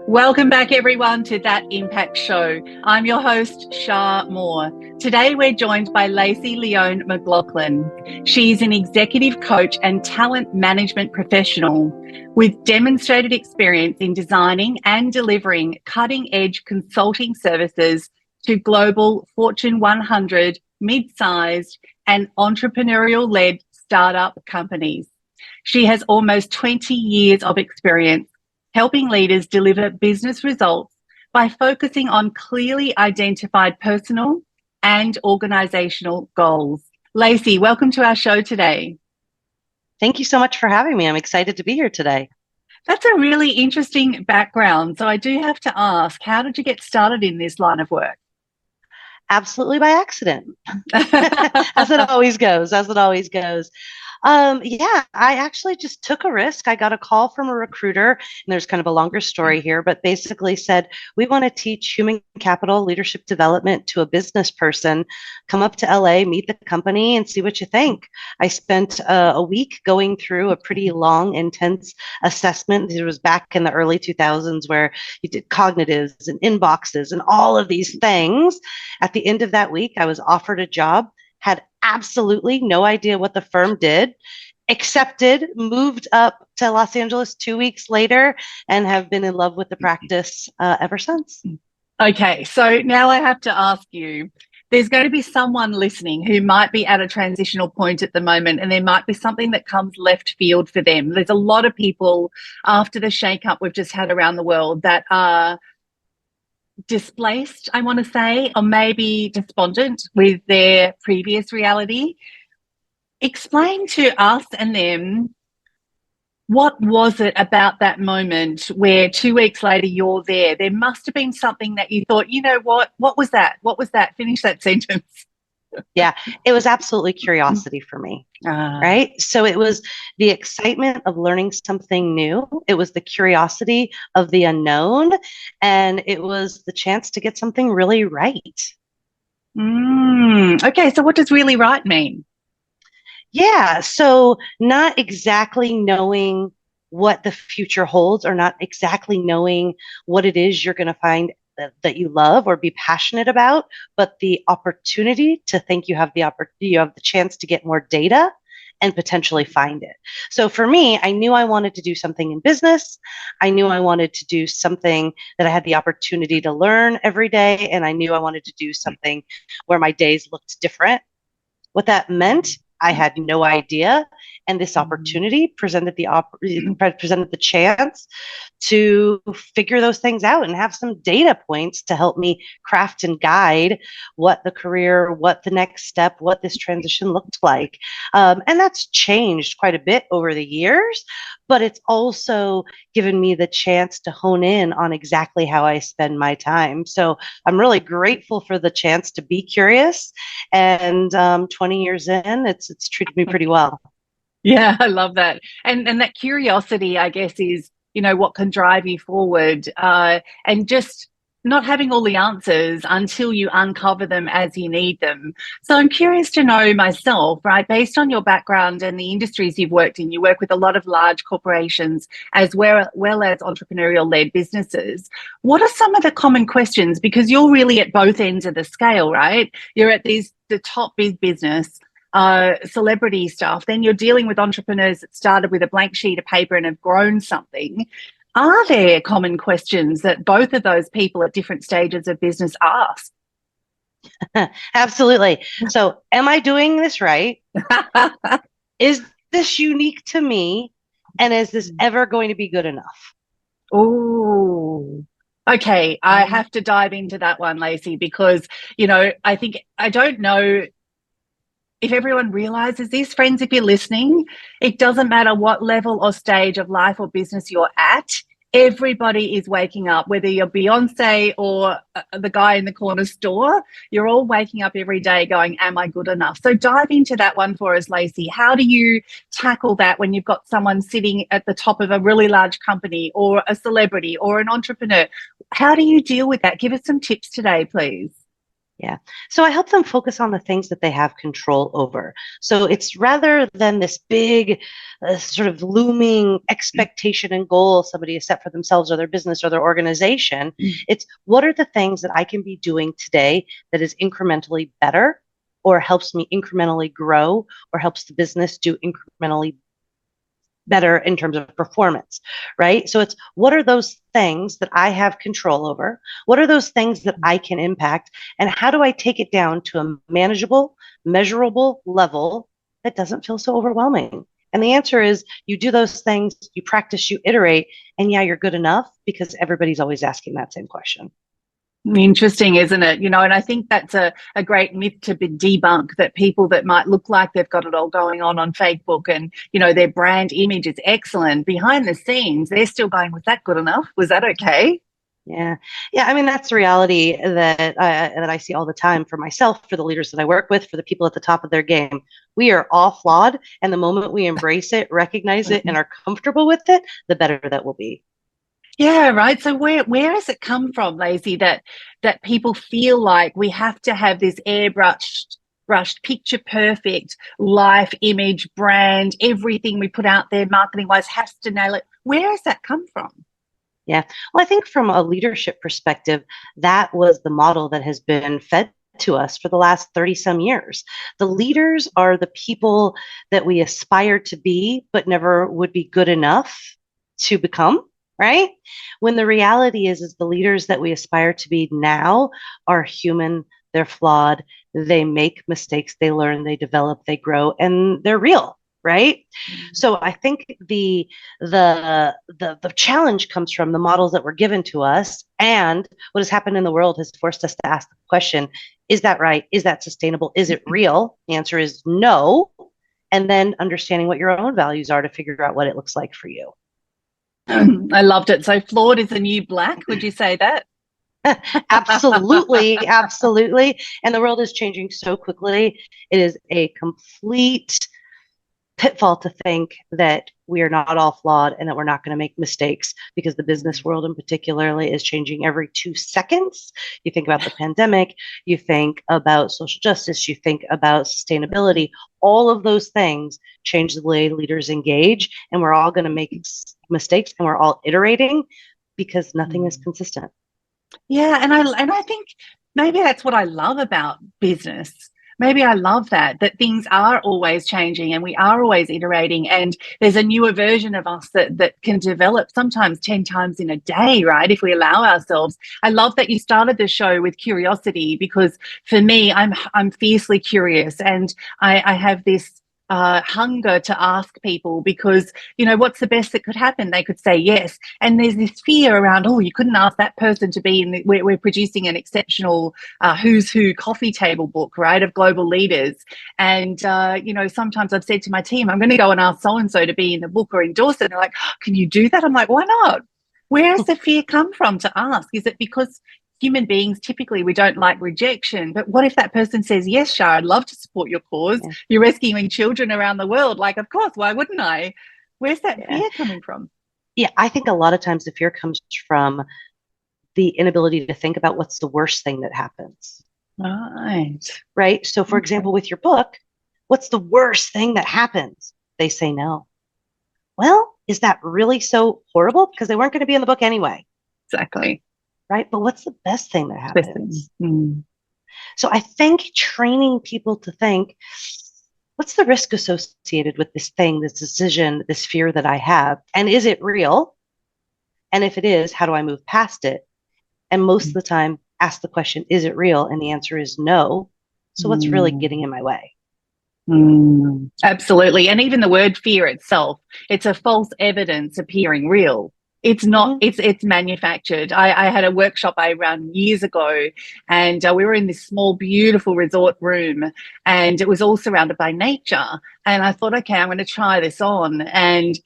Welcome back, everyone, to That Impact Show. I'm your host, Shar Moore. Today, we're joined by Lacey Leone McLaughlin. She's an executive coach and talent management professional with demonstrated experience in designing and delivering cutting-edge consulting services to global Fortune 100, mid-sized, and entrepreneurial-led startup companies. She has almost 20 years of experience helping leaders deliver business results by focusing on clearly identified personal and organizational goals. Lacey, welcome to our show today. Thank you so much for having me. I'm excited to be here today. That's a really interesting background. So I do have to ask, how did you get started in this line of work? Absolutely by accident. As it always goes. I actually just took a risk. I got a call from a recruiter, and there's kind of a longer story here, but basically said, we want to teach human capital leadership development to a business person. Come up to LA, meet the company, and see what you think. I spent a week going through a pretty long, intense assessment. It was back in the early 2000s where you did cognitives and inboxes and all of these things. At the end of that week, I was offered a job, had absolutely no idea what the firm did, accepted, moved up to Los Angeles 2 weeks later, and have been in love with the practice ever since. Okay, so now I have to ask you, there's going to be someone listening who might be at a transitional point at the moment, and there might be something that comes left field for them. There's a lot of people after the shake-up we've just had around the world that are displaced, I want to say, or maybe despondent with their previous reality. Explain to us and them, what was it about that moment where 2 weeks later you're there? There must have been something that you thought, you know what was that? What was that? Finish that sentence. Yeah, it was absolutely curiosity for me, right? So it was the excitement of learning something new. It was the curiosity of the unknown, and it was the chance to get something really right. Okay, so what does really right mean? Yeah, so not exactly knowing what the future holds, or not exactly knowing what it is you're going to find that you love or be passionate about, but the opportunity to think you have the chance to get more data and potentially find it. So for me, I knew I wanted to do something in business. I knew I wanted to do something that I had the opportunity to learn every day, and I knew I wanted to do something where my days looked different. What that meant, I had no idea, and this opportunity presented the chance to figure those things out and have some data points to help me craft and guide what the career, what the next step, what this transition looked like. And that's changed quite a bit over the years, but it's also given me the chance to hone in on exactly how I spend my time. So I'm really grateful for the chance to be curious. And 20 years in, it's treated me pretty well. Yeah, I love that. And that curiosity, I guess, is, what can drive you forward, and just not having all the answers until you uncover them as you need them. So I'm curious to know myself, right, based on your background and the industries you've worked in, you work with a lot of large corporations as well as entrepreneurial-led businesses. What are some of the common questions? Because you're really at both ends of the scale, right? You're at the top big business, celebrity stuff, then you're dealing with entrepreneurs that started with a blank sheet of paper and have grown something. Are there common questions that both of those people at different stages of business ask? Absolutely. So, am I doing this right? Is this unique to me? And is this ever going to be good enough? Oh, okay. I have to dive into that one, Lacey, because, I don't know if everyone realizes this. Friends, if you're listening, it doesn't matter what level or stage of life or business you're at. Everybody is waking up, whether you're Beyonce or the guy in the corner store. You're all waking up every day going, am I good enough? So dive into that one for us, Lacey. How do you tackle that when you've got someone sitting at the top of a really large company or a celebrity or an entrepreneur? How do you deal with that? Give us some tips today, please. Yeah. So I help them focus on the things that they have control over. So it's rather than this big sort of looming expectation and goal somebody has set for themselves or their business or their organization. It's what are the things that I can be doing today that is incrementally better or helps me incrementally grow or helps the business do incrementally better in terms of performance, right? So it's what are those things that I have control over? What are those things that I can impact? And how do I take it down to a manageable, measurable level that doesn't feel so overwhelming? And the answer is you do those things, you practice, you iterate, and yeah, you're good enough because everybody's always asking that same question. Interesting, isn't it? And I think that's a great myth to debunk, that people that might look like they've got it all going on Facebook and, their brand image is excellent. Behind the scenes, they're still going, was that good enough? Was that okay? Yeah. Yeah. I mean, that's the reality that I see all the time for myself, for the leaders that I work with, for the people at the top of their game. We are all flawed. And the moment we embrace it, recognize it, and are comfortable with it, the better that will be. Yeah, right. So where has it come from, Lacey, that people feel like we have to have this airbrushed, picture perfect life, image, brand, everything we put out there marketing wise has to nail it? Where has that come from? Yeah. Well, I think from a leadership perspective, that was the model that has been fed to us for the last 30 some years. The leaders are the people that we aspire to be, but never would be good enough to become. Right? When the reality is the leaders that we aspire to be now are human, they're flawed, they make mistakes, they learn, they develop, they grow, and they're real, right? Mm-hmm. So I think the challenge comes from the models that were given to us, and what has happened in the world has forced us to ask the question, is that right? Is that sustainable? Is it real? The answer is no. And then understanding what your own values are to figure out what it looks like for you. I loved it. So flawed is the new black. Would you say that? Absolutely. Absolutely. And the world is changing so quickly. It is a complete pitfall to think that we are not all flawed and that we're not going to make mistakes, because the business world in particularly is changing every 2 seconds. You think about the pandemic, you think about social justice, you think about sustainability, all of those things change the way leaders engage, and we're all going to make mistakes and we're all iterating because nothing is consistent. Yeah, and I think maybe that's what I love about business. Maybe I love that things are always changing and we are always iterating, and there's a newer version of us that can develop sometimes 10 times in a day, right? If we allow ourselves. I love that you started the show with curiosity, because for me, I'm fiercely curious, and I have this hunger to ask people, because what's the best that could happen? They could say yes, and there's this fear around, oh, you couldn't ask that person to be in we're producing an exceptional who's who coffee table book, right, of global leaders, and sometimes I've said to my team, I'm going to go and ask so and so to be in the book or endorse it, and they're like, oh, can you do that? I'm like, why not? Where does the fear come from to ask? Is it because human beings, typically we don't like rejection, but what if that person says, yes, Shar, I'd love to support your cause. Yeah. You're rescuing children around the world. Like, of course, why wouldn't I? Where's that fear coming from? Yeah, I think a lot of times the fear comes from the inability to think about what's the worst thing that happens. Right. So for example, with your book, what's the worst thing that happens? They say no. Well, is that really so horrible? Because they weren't going to be in the book anyway. Exactly. Right? But what's the best thing that happens? So I think training people to think, what's the risk associated with this thing, this decision, this fear that I have? And is it real? And if it is, how do I move past it? And most of the time, ask the question, is it real? And the answer is no. So what's really getting in my way? Absolutely. And even the word fear itself, it's a false evidence appearing real. It's not, it's manufactured. I had a workshop I ran years ago, and we were in this small, beautiful resort room, and it was all surrounded by nature. And I thought, okay, I'm going to try this on. And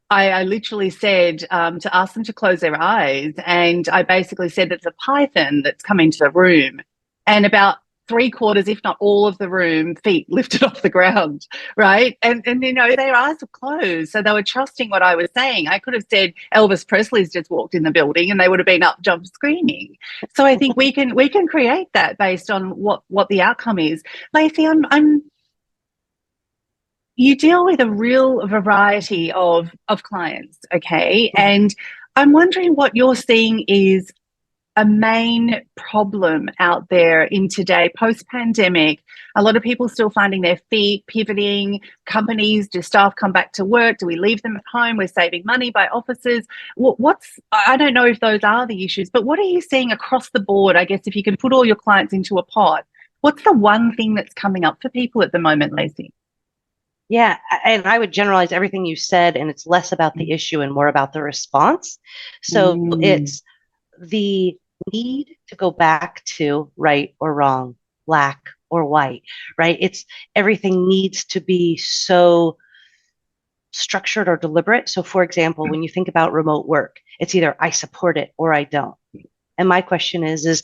I literally said to ask them to close their eyes. And I basically said, it's a python that's come into the room. And about three-quarters, if not all of the room, feet lifted off the ground, right? And you know, their eyes were closed, so they were trusting what I was saying. I could have said Elvis Presley's just walked in the building, and they would have been up, jump, screaming. So I think we can create that based on what the outcome is. Lacey, I'm you deal with a real variety of clients, okay? And I'm wondering what you're seeing is a main problem out there in today, post-pandemic. A lot of people still finding their feet, pivoting. Companies, do staff come back to work? Do we leave them at home? We're saving money by offices. I don't know if those are the issues, but what are you seeing across the board? I guess if you can put all your clients into a pot, what's the one thing that's coming up for people at the moment, Lacey? Yeah, and I would generalize everything you said, and it's less about the issue and more about the response. So it's the need to go back to right or wrong, black or white, right? It's everything needs to be so structured or deliberate. So, for example, when you think about remote work, it's either I support it or I don't. And my question is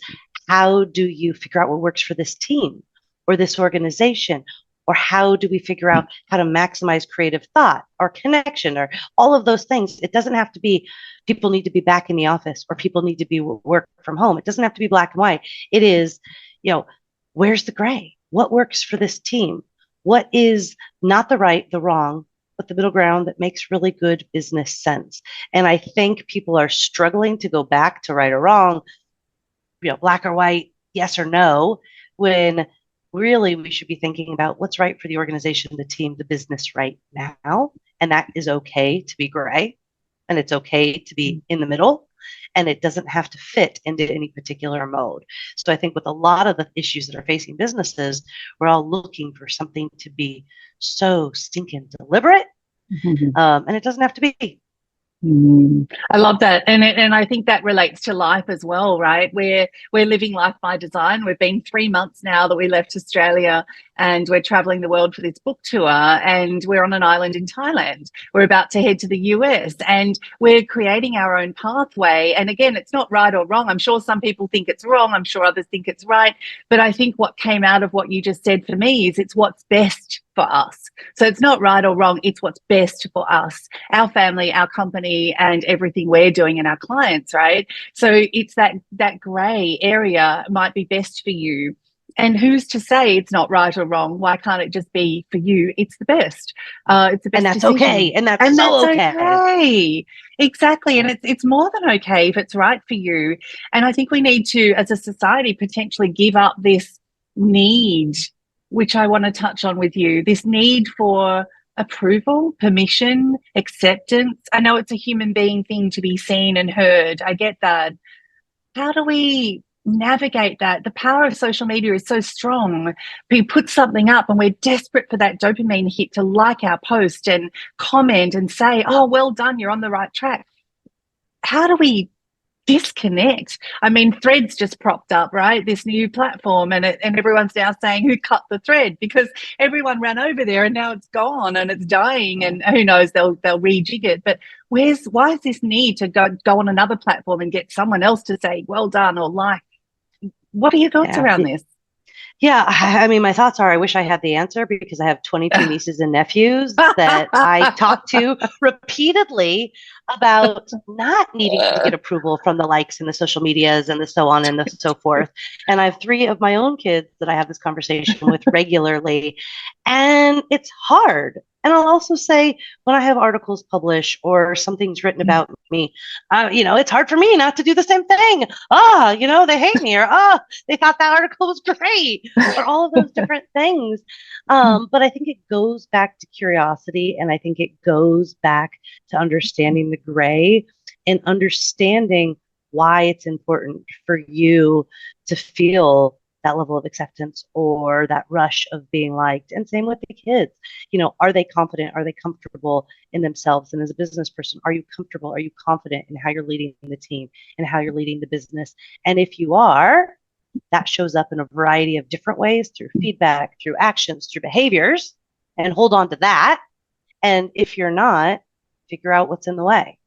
how do you figure out what works for this team or this organization? Or how do we figure out how to maximize creative thought or connection or all of those things? It doesn't have to be people need to be back in the office or people need to be work from home. It doesn't have to be black and white. It is, where's the gray? What works for this team? What is not the right, the wrong, but the middle ground that makes really good business sense? And I think people are struggling to go back to right or wrong, black or white, yes or no, when really we should be thinking about what's right for the organization, the team, the business right now. And that is okay to be gray, and it's okay to be in the middle, and it doesn't have to fit into any particular mode. So I think with a lot of the issues that are facing businesses, we're all looking for something to be so stinking deliberate, and it doesn't have to be. I love that, and I think that relates to life as well, right? We're living life by design. We've been 3 months now that we left Australia, and we're traveling the world for this book tour, and we're on an island in Thailand. We're about to head to the US, and we're creating our own pathway. And again, it's not right or wrong. I'm sure some people think it's wrong. I'm sure others think it's right. But I think what came out of what you just said for me is it's what's best for us. So it's not right or wrong. It's what's best for us, our family, our company, and everything we're doing and our clients, right? So it's that gray area might be best for you. And who's to say it's not right or wrong? Why can't it just be for you? It's the best. It's the best, and that's decision. okay. And that's okay. Exactly. And it's more than okay if it's right for you. And I think we need to, as a society, potentially give up this need, which I want to touch on with you, this need for approval, permission, acceptance. I know it's a human being thing to be seen and heard. I get that. How do we navigate that? The power of social media is so strong. We put something up and we're desperate for that dopamine hit to like our post and comment and say, oh, well done, you're on the right track. How do we disconnect? I mean, Threads just propped up, right? This new platform, and everyone's now saying who cut the thread, because everyone ran over there and now it's gone and it's dying, and who knows, they'll rejig it. But why is this need to go on another platform and get someone else to say well done or like? What are your thoughts around this? Yeah, I mean, my thoughts are I wish I had the answer, because I have 22 nieces and nephews that I talk to repeatedly about not needing to get approval from the likes and the social medias and the so on and the so forth. And I have 3 of my own kids that I have this conversation with regularly. And it's hard. And I'll also say, when I have articles published or something's written about me, it's hard for me not to do the same thing. They hate me, or they thought that article was great, or all of those different things. But I think it goes back to curiosity, and I think it goes back to understanding the gray and understanding why it's important for you to feel that level of acceptance or that rush of being liked. And same with the kids. Are they confident? Are they comfortable in themselves? And as a business person, are you comfortable? Are you confident in how you're leading the team and how you're leading the business? And if you are, that shows up in a variety of different ways, through feedback, through actions, through behaviors, and hold on to that. And if you're not, figure out what's in the way.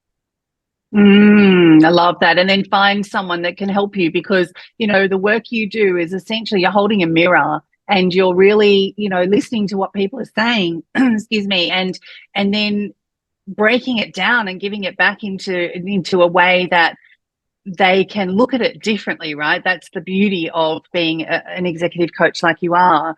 I love that. And then find someone that can help you, because, the work you do is essentially you're holding a mirror and you're really, listening to what people are saying, excuse me, and then breaking it down and giving it back into a way that they can look at it differently, right? That's the beauty of being an executive coach like you are.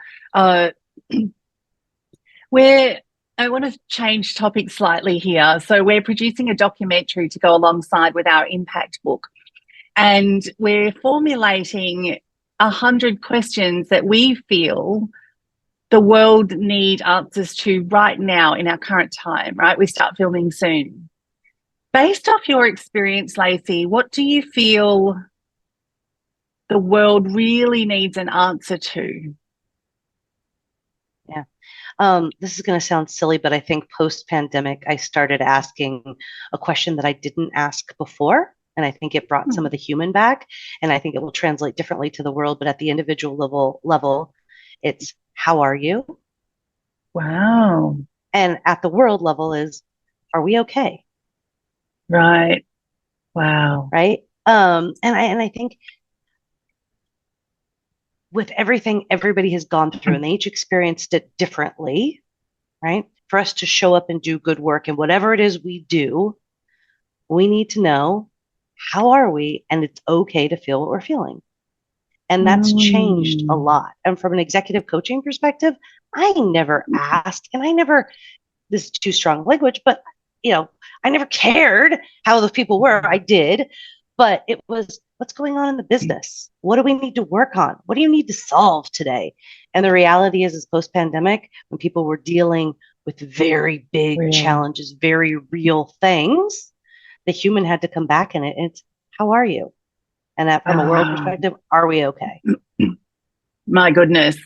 Where I want to change topics slightly here. So we're producing a documentary to go alongside with our impact book, and we're formulating 100 questions that we feel the world need answers to right now in our current time, right? We start filming soon. Based off your experience, Lacey, what do you feel the world really needs an answer to? Yeah. This is going to sound silly, but I think post-pandemic, I started asking a question that I didn't ask before. And I think it brought some of the human back. And I think it will translate differently to the world. But at the individual level, it's, how are you? Wow. And at the world level is, are we okay? Right. Wow. Right. And I think with everything everybody has gone through, and they each experienced it differently, right? For us to show up and do good work and whatever it is we do, we need to know, how are we? And it's okay to feel what we're feeling. And that's changed a lot. And from an executive coaching perspective, I never asked, and this is too strong language, but I never cared how those people were. I did, but it was, what's going on in the business? What do we need to work on? What do you need to solve today? And the reality is post-pandemic, when people were dealing with very big challenges, very real things, the human had to come back in it. And it's, how are you? And that, from a world perspective, are we okay? My goodness.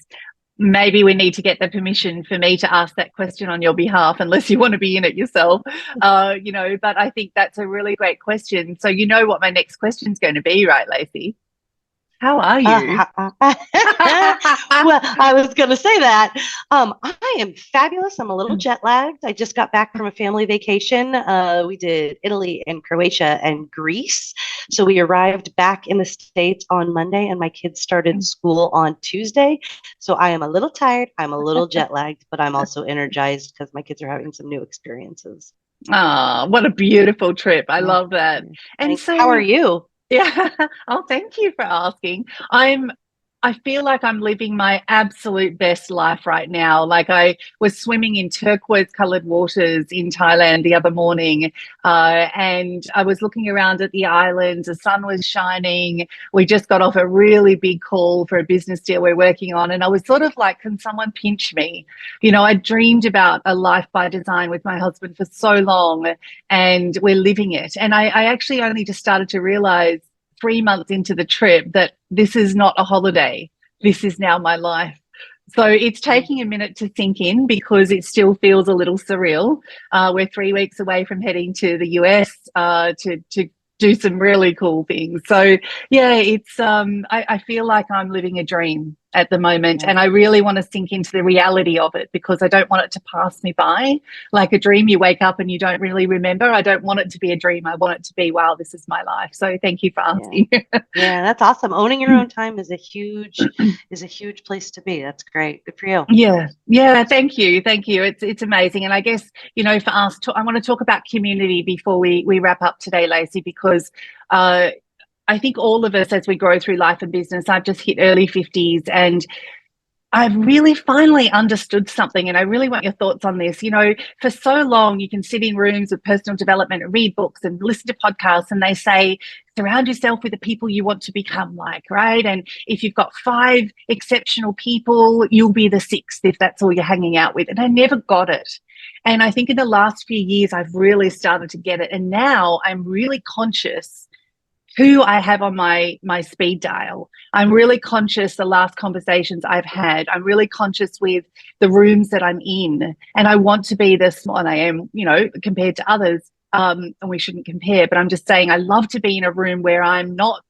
Maybe we need to get the permission for me to ask that question on your behalf, unless you want to be in it yourself. But I think that's a really great question. So you know what my next question is going to be, right, Lacey? How are you? Well, I was going to say that. I am fabulous. I'm a little jet lagged. I just got back from a family vacation. We did Italy and Croatia and Greece. So we arrived back in the States on Monday, and my kids started school on Tuesday. So I am a little tired. I'm a little jet lagged, but I'm also energized because my kids are having some new experiences. Oh, what a beautiful trip. I love that. And so, how are you? Yeah. Oh, thank you for asking. I feel like I'm living my absolute best life right now. Like, I was swimming in turquoise colored waters in Thailand the other morning, and I was looking around at the islands. The sun was shining. We just got off a really big call for a business deal we're working on. And I was sort of like, can someone pinch me? I dreamed about a life by design with my husband for so long, and we're living it. And I actually only just started to realize 3 months into the trip that this is not a holiday. This is now my life. So it's taking a minute to sink in, because it still feels a little surreal. We're 3 weeks away from heading to the US to do some really cool things. So yeah, it's I feel like I'm living a dream at the moment, and I really want to sink into the reality of it, because I don't want it to pass me by like a dream. You wake up and you don't really remember. I don't want it to be a dream. I want it to be, wow, this is my life. So thank you for asking. Yeah, that's awesome. Owning your own time is a huge place to be. That's great. Good for you. Yeah. Thank you. It's amazing. And I guess, for us, I want to talk about community before we wrap up today, Lacey, because I think all of us, as we grow through life and business, I've just hit early 50s, and I've really finally understood something, and I really want your thoughts on this. For so long, you can sit in rooms with personal development and read books and listen to podcasts, and they say, surround yourself with the people you want to become like, right? And if you've got 5 exceptional people, you'll be the 6th if that's all you're hanging out with. And I never got it. And I think in the last few years, I've really started to get it. And now I'm really conscious who I have on my speed dial. I'm really conscious the last conversations I've had. I'm really conscious with the rooms that I'm in, and I want to be the small, and I am, compared to others, and we shouldn't compare, but I'm just saying I love to be in a room where I'm not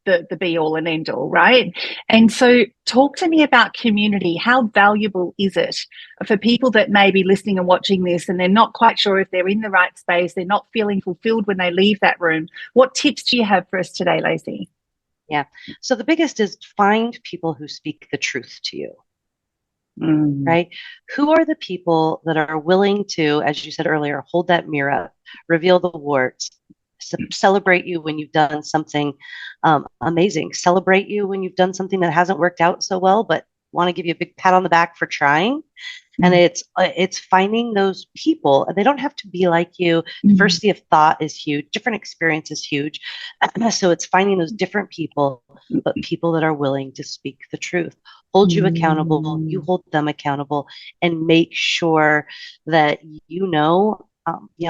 the be all and end all, right? And so talk to me about community. How valuable is it for people that may be listening and watching this and they're not quite sure if they're in the right space, they're not feeling fulfilled when they leave that room? What tips do you have for us today, Lacey? Yeah. So the biggest is find people who speak the truth to you, right? Who are the people that are willing to, as you said earlier, hold that mirror up, reveal the warts, celebrate you when you've done something amazing, celebrate you when you've done something that hasn't worked out so well, but want to give you a big pat on the back for trying. And it's finding those people, and they don't have to be like you. Diversity of thought is huge. Different experience is huge. So it's finding those different people, but people that are willing to speak the truth, hold you accountable, you hold them accountable, and make sure that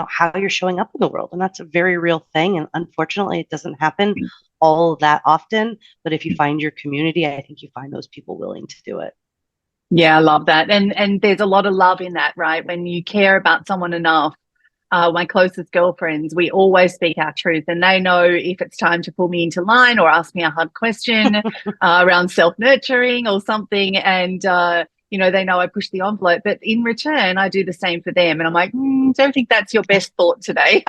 how you're showing up in the world. And that's a very real thing. And unfortunately, it doesn't happen all that often. But if you find your community, I think you find those people willing to do it. Yeah, I love that. And there's a lot of love in that, right? When you care about someone enough, my closest girlfriends, we always speak our truth, and they know if it's time to pull me into line or ask me a hard question around self-nurturing or something. And, they know I push the envelope, but in return, I do the same for them. And I'm like, don't think that's your best thought today.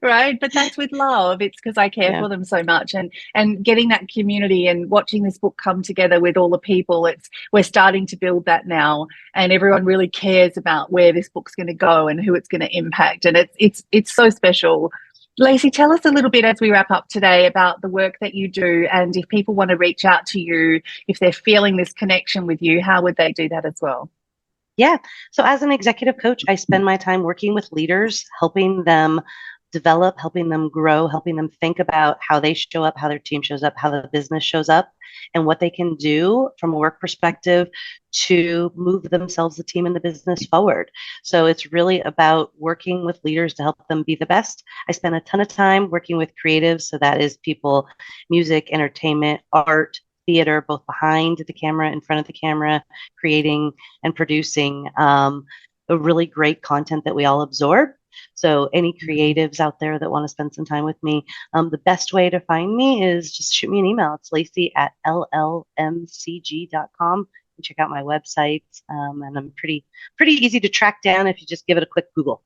Right, but that's with love. It's because I care for them so much, and getting that community and watching this book come together with all the people, we're starting to build that now, and everyone really cares about where this book's going to go and who it's going to impact, and it's so special. Lacey, tell us a little bit as we wrap up today about the work that you do, and if people want to reach out to you, if they're feeling this connection with you, how would they do that as well? Yeah. So as an executive coach, I spend my time working with leaders, helping them develop, helping them grow, helping them think about how they show up, how their team shows up, how the business shows up, and what they can do from a work perspective to move themselves, the team, and the business forward. So it's really about working with leaders to help them be the best. I spend a ton of time working with creatives. So that is people, music, entertainment, art, theater, both behind the camera, in front of the camera, creating and producing a really great content that we all absorb. So any creatives out there that want to spend some time with me, the best way to find me is just shoot me an email. It's Lacey@llmcg.com. And check out my website. And I'm pretty easy to track down if you just give it a quick Google.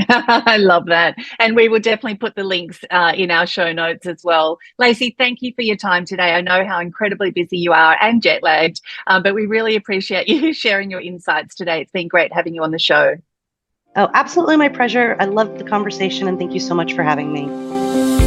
I love that. And we will definitely put the links in our show notes as well. Lacey, thank you for your time today. I know how incredibly busy you are and jet lagged, but we really appreciate you sharing your insights today. It's been great having you on the show. Oh, absolutely my pleasure. I loved the conversation, and thank you so much for having me.